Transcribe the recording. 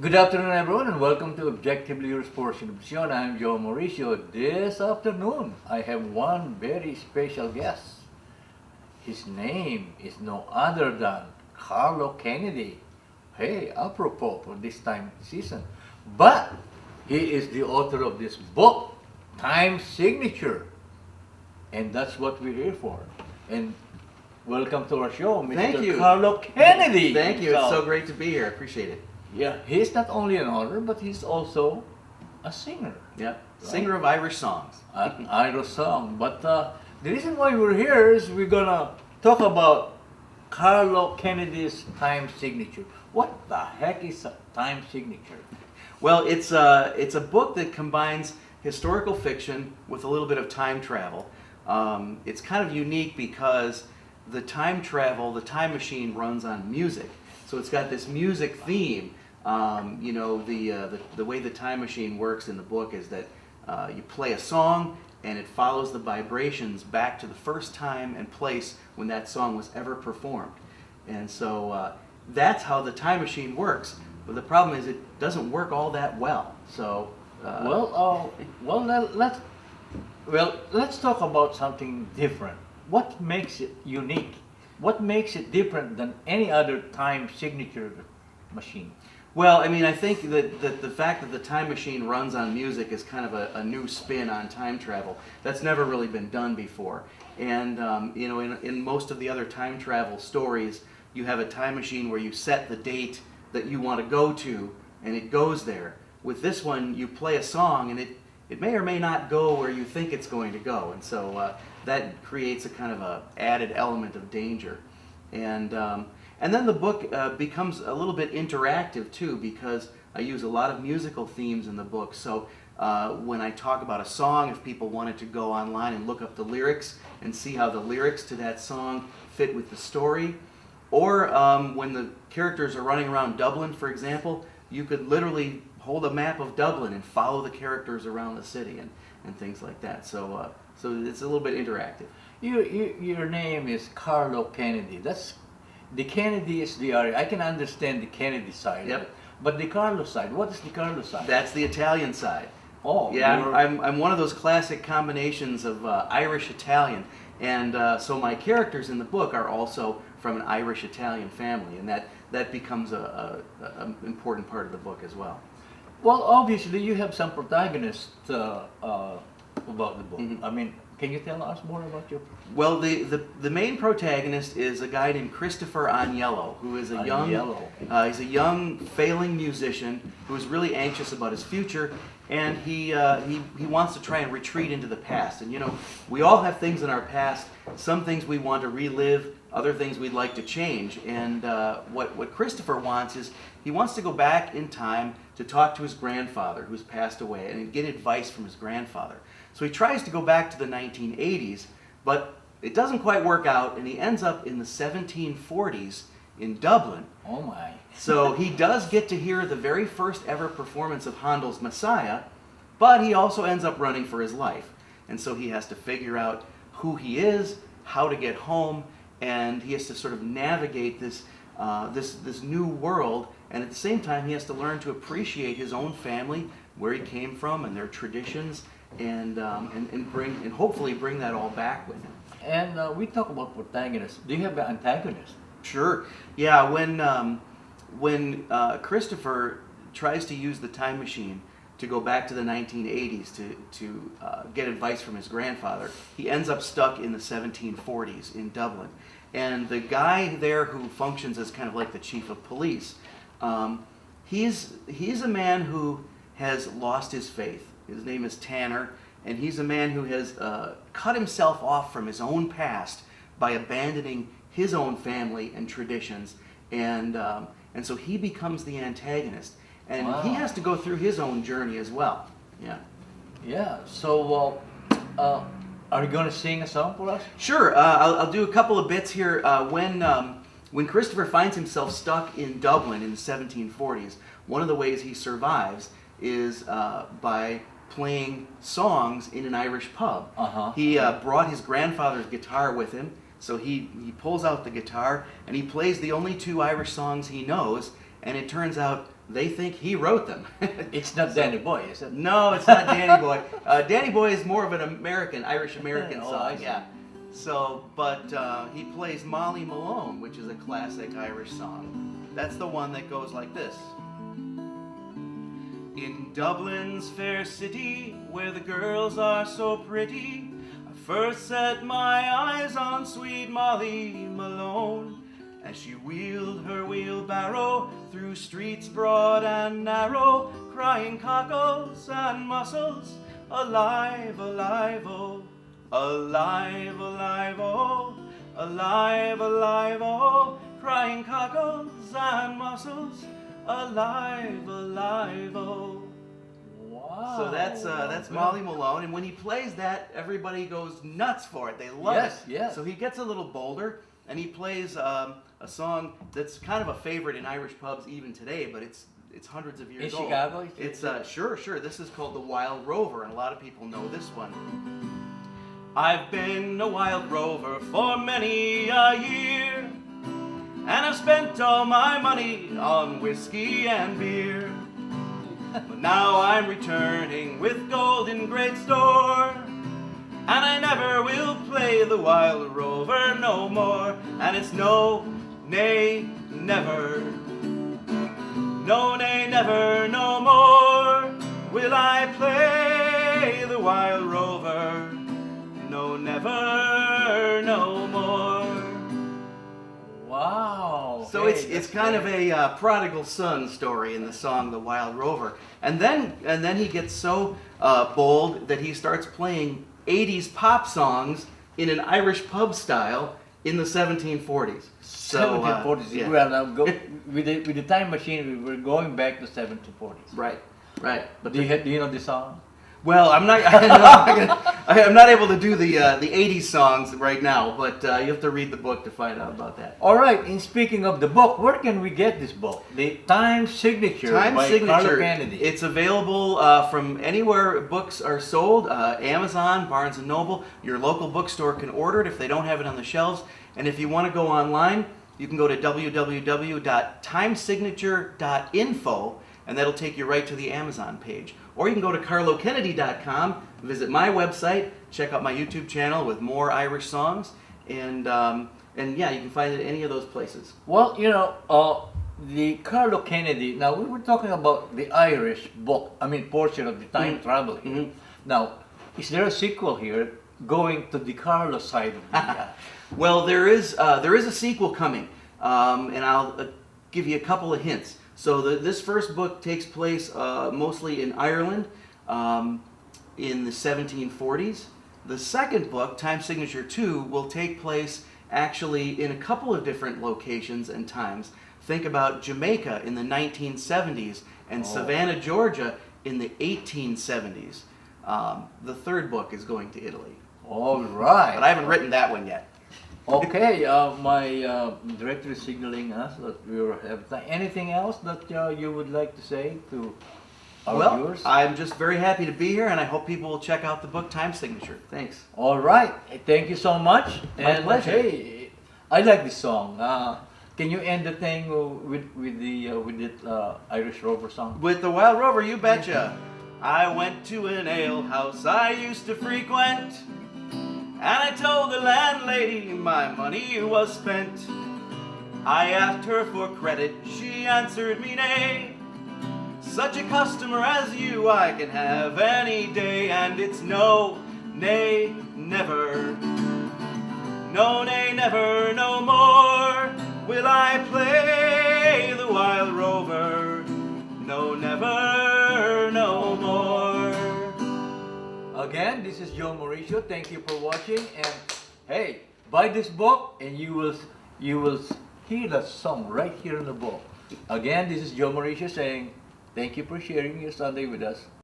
Good afternoon, everyone, and welcome to Objectively Your Sports Television. I'm Joe Mauricio. This afternoon, I have one very special guest. His name is no other than Carlo Kennedy. Hey, apropos for this time season. But he is the author of this book, Time Signature. And that's what we're here for. And welcome to our show, Mr. Thank you. Carlo Kennedy. Thank you. It's so great to be here. I appreciate it. Yeah, he's not only an author, but he's also a singer. Yeah, Right. singer of Irish songs. An Irish song. But the reason why we're here is we're gonna talk about Carlo Kennedy's time signature. What the heck is a time signature? Well, it's a book that combines historical fiction with a little bit of time travel. It's kind of unique because the time machine runs on music. So it's got this music theme. The way the time machine works in the book is that you play a song and it follows the vibrations back to the first time and place when that song was ever performed. And so that's how the time machine works. But the problem is it doesn't work all that well. So let's talk about something different. What makes it unique? What makes it different than any other time signature machine? Well, I mean, I think that the fact that the time machine runs on music is kind of a new spin on time travel. That's never really been done before. And, in most of the other time travel stories, you have a time machine where you set the date that you want to go to, and it goes there. With this one, you play a song, and it may or may not go where you think it's going to go. And so that creates a kind of a added element of danger. And then the book becomes a little bit interactive too, because I use a lot of musical themes in the book. So when I talk about a song, if people wanted to go online and look up the lyrics and see how the lyrics to that song fit with the story, or when the characters are running around Dublin, for example, you could literally hold a map of Dublin and follow the characters around the city and things like that. So it's a little bit interactive. Your name is Carlo Kennedy. That's the Kennedy is the area. I can understand the Kennedy side. Yep. Of it, but the Carlo side. What is the Carlo side? That's the Italian side. Oh, Yeah, I'm one of those classic combinations of Irish-Italian, and so my characters in the book are also from an Irish-Italian family, and that becomes an important part of the book as well. Well, obviously, you have some protagonists about the book. Mhm. I mean, can you tell us more about your? Well, the main protagonist is a guy named Christopher Agnello, who is he's a young failing musician who is really anxious about his future, and he wants to try and retreat into the past. And we all have things in our past. Some things we want to relive, other things we'd like to change. And what Christopher wants is he wants to go back in time to talk to his grandfather who's passed away and get advice from his grandfather. So he tries to go back to the 1980s, but it doesn't quite work out, and he ends up in the 1740s in Dublin. Oh my! So he does get to hear the very first ever performance of Handel's Messiah, but he also ends up running for his life. And so he has to figure out who he is, how to get home, and he has to sort of navigate this new world, and at the same time he has to learn to appreciate his own family, where he came from, and their traditions, and hopefully bring that all back with him. And we talk about protagonists. Do you have an antagonist? Sure. Yeah. When Christopher tries to use the time machine to go back to the 1980s to get advice from his grandfather, he ends up stuck in the 1740s in Dublin. And the guy there who functions as kind of like the chief of police, he's a man who has lost his faith. His name is Tanner, and he's a man who has cut himself off from his own past by abandoning his own family and traditions, and so he becomes the antagonist, and Wow. he has to go through his own journey as well. Yeah. Yeah. So, are you going to sing a song for us? Sure. I'll do a couple of bits here. When Christopher finds himself stuck in Dublin in the 1740s, one of the ways he survives is by playing songs in an Irish pub. Uh-huh. He brought his grandfather's guitar with him, so he pulls out the guitar and he plays the only two Irish songs he knows, and it turns out they think he wrote them. It's not Danny Boy, is it? No, it's not Danny Boy. Danny Boy is more of an American, Irish-American Oh, song, I see. yeah. So, but he plays Molly Malone, which is a classic Irish song. That's the one that goes like this. In Dublin's fair city, where the girls are so pretty, I first set my eyes on sweet Molly Malone, as she wheeled her wheelbarrow through streets broad and narrow, crying cockles and mussels, alive, alive, oh, alive, alive, oh, alive, alive, oh, crying cockles and mussels, alive, alive, oh. Wow. So that's Molly Malone, and when he plays that, everybody goes nuts for it. They love Yes, it. yes. So he gets a little bolder, and he plays a song that's kind of a favorite in Irish pubs even today, but it's hundreds of years In old. Chicago? It's sure. This is called The Wild Rover, and a lot of people know this one. I've been a wild rover for many a year, and I've spent all my money on whiskey and beer. But now I'm returning with gold in great store, and I never will play the wild rover no more. And it's no, nay, never. No, nay, never, no more will I play the wild rover. No, never, no more. Wow. So Hey, it's that's kind of great. a prodigal son story in the song "The Wild Rover," and then he gets so bold that he starts playing 80s pop songs in an Irish pub style in the 1740s. So 1740s. yeah. Well, now go with the time machine. We're going back to 1740s. Right. But Do you know the song? well, I'm not able to do the 80s songs right now, but you have to read the book to find out about that. All right. And speaking of the book, where can we get this book? The Time Signature by Carlo Kennedy. It's available from anywhere books are sold. Amazon, Barnes & Noble. Your local bookstore can order it if they don't have it on the shelves. And if you want to go online, you can go to www.timesignature.info, and that'll take you right to the Amazon page. Or you can go to carlokennedy.com, visit my website, check out my YouTube channel with more Irish songs, and yeah, you can find it at any of those places. Well, the Carlo Kennedy. Now we were talking about the Irish book. Portion of the time travel here. Mhm. Now, is there a sequel here going to the Carlo side of the? Well, there is a sequel coming, and I'll give you a couple of hints. So this first book takes place mostly in Ireland in the 1740s. The second book, Time Signature 2, will take place actually in a couple of different locations and times. Think about Jamaica in the 1970s and Savannah, Georgia in the 1870s. The third book is going to Italy. All right. But I haven't written that one yet. Okay, my director is signaling us that we have time. Anything else that you would like to say to our viewers? I'm just very happy to be here, and I hope people will check out the book Time Signature. Thanks. All right, thank you so much. My pleasure. Hey, I like this song. Can you end the thing with the Irish Rover song? With the Wild Rover, you betcha. I went to an ale house I used to frequent, and I told the landlady my money was spent. I asked her for credit, she answered me nay. Such a customer as you I can have any day, and it's no, nay, never. No, nay, never, no more will I play the Wild Rover. No, never, no more. Again, this is Joe Mauricio. Thank you for watching. And hey, buy this book, and you will hear the song right here in the book. Again, this is Joe Mauricio saying thank you for sharing your Sunday with us.